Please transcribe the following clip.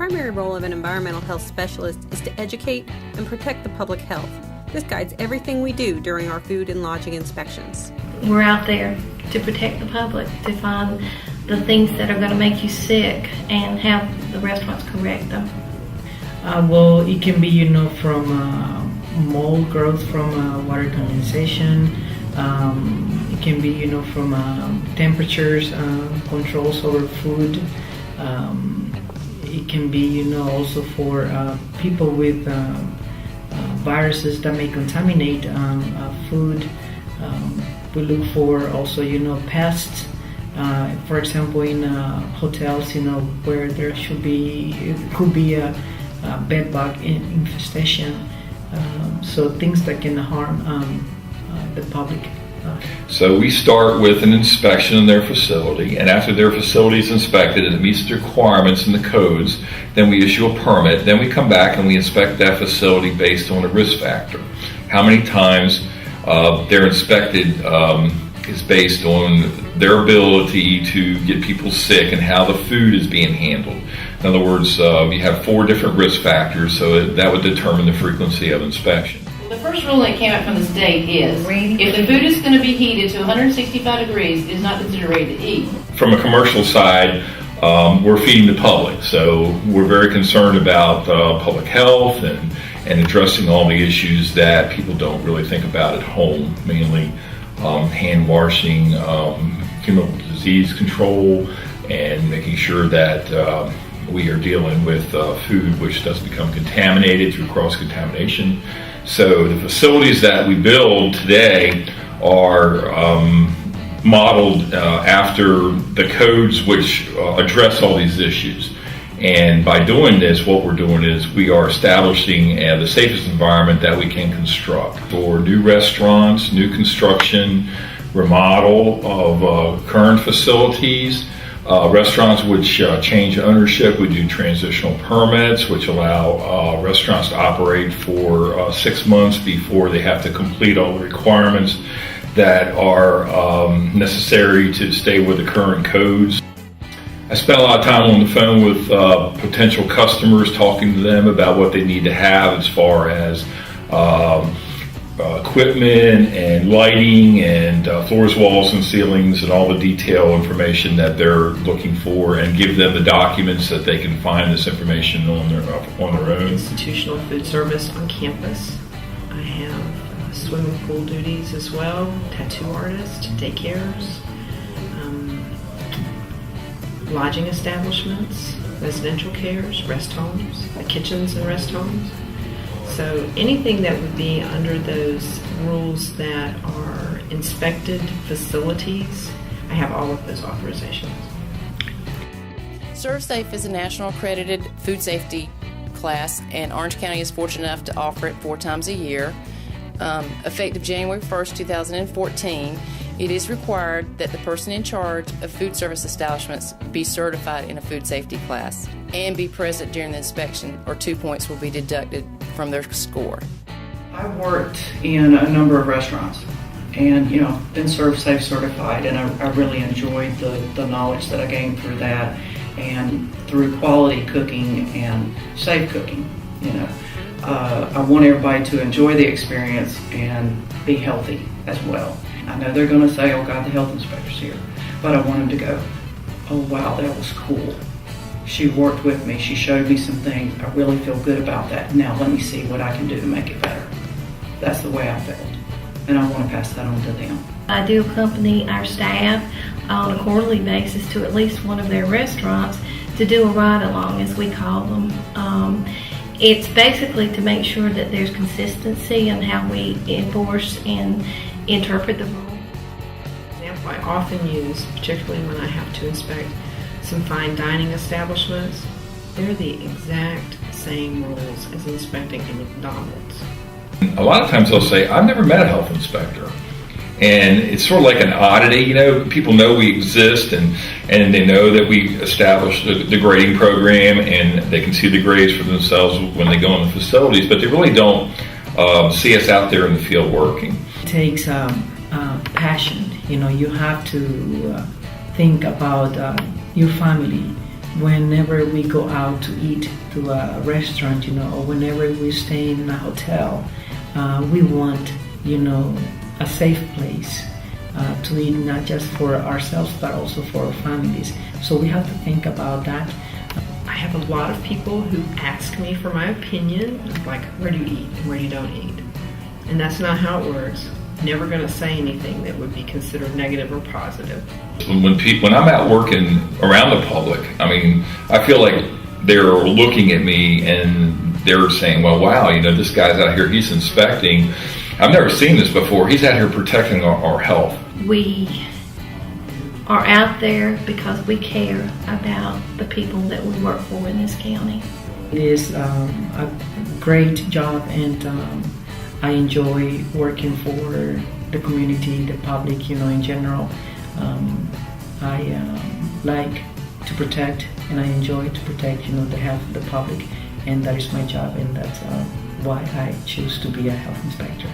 primary role of an environmental health specialist is to educate and protect the public health. This guides everything we do during our food and lodging inspections. We're out there to protect the public, to find the things that are going to make you sick and have the restaurants correct them. Well, it can be, from mold growth from water condensation. It can be, from temperatures, controls over food. It can be, also for people with viruses that may contaminate food. We look for also, pests. For example, in hotels, where there could be a bed bug infestation. So things that can harm the public. So we start with an inspection in their facility, and after their facility is inspected and it meets the requirements and the codes, then we issue a permit. Then we come back and we inspect that facility based on a risk factor. How many times they're inspected is based on their ability to get people sick and how the food is being handled. In other words, you have 4 different risk factors, so that would determine the frequency of inspection. The first rule that came out from the state is if the food is going to be heated to 165 degrees, it is not considered ready to eat. From a commercial side, we're feeding the public, so we're very concerned about public health and addressing all the issues that people don't really think about at home, mainly hand washing, disease control, and making sure that we are dealing with food which does become contaminated through cross-contamination. So the facilities that we build today are modeled after the codes which address all these issues. And by doing this, what we're doing is we are establishing the safest environment that we can construct for new restaurants, new construction, remodel of current facilities, restaurants which change ownership. We do transitional permits which allow restaurants to operate for 6 months before they have to complete all the requirements that are necessary to stay with the current codes. I spent a lot of time on the phone with potential customers, talking to them about what they need to have as far as equipment and lighting and floors, walls, and ceilings, and all the detail information that they're looking for, and give them the documents that they can find this information on their own. Institutional food service on campus. I have swimming pool duties as well, tattoo artists, daycares, lodging establishments, residential cares, rest homes, kitchens and rest homes. So anything that would be under those rules that are inspected facilities, I have all of those authorizations. ServSafe is a national accredited food safety class, and Orange County is fortunate enough to offer it 4 times a year. Effective January 1st, 2014, it is required that the person in charge of food service establishments be certified in a food safety class and be present during the inspection, or 2 points will be deducted from their score. I worked in a number of restaurants and, been ServSafe certified, and I really enjoyed the knowledge that I gained through that and through quality cooking and safe cooking. I want everybody to enjoy the experience and be healthy as well. I know they're going to say, oh God, the health inspector's here, but I want them to go, oh wow, that was cool. She worked with me, she showed me some things, I really feel good about that. Now let me see what I can do to make it better. That's the way I felt, and I want to pass that on to them. I do accompany our staff on a quarterly basis to at least one of their restaurants to do a ride-along, as we call them. It's basically to make sure that there's consistency in how we enforce and interpret the rule. Example I often use, particularly when I have to inspect some fine dining establishments, they're the exact same rules as inspecting a McDonald's. A lot of times they'll say, I've never met a health inspector. And it's sort of like an oddity, people know we exist, and they know that we established the grading program, and they can see the grades for themselves when they go in the facilities, but they really don't see us out there in the field working. It takes passion. You have to think about your family, whenever we go out to eat to a restaurant, or whenever we stay in a hotel, we want, a safe place to eat, not just for ourselves, but also for our families. So we have to think about that. I have a lot of people who ask me for my opinion, like where do you eat and where you don't eat. And that's not how it works. Never going to say anything that would be considered negative or positive. When I'm out working around the public, I feel like they're looking at me and they're saying, well, wow, this guy's out here, he's inspecting. I've never seen this before. He's out here protecting our health. We are out there because we care about the people that we work for in this county. It is a great job, and I enjoy working for the community, the public, in general. I like to protect, and I enjoy to protect, the health of the public, and that is my job, and that's why I choose to be a health inspector.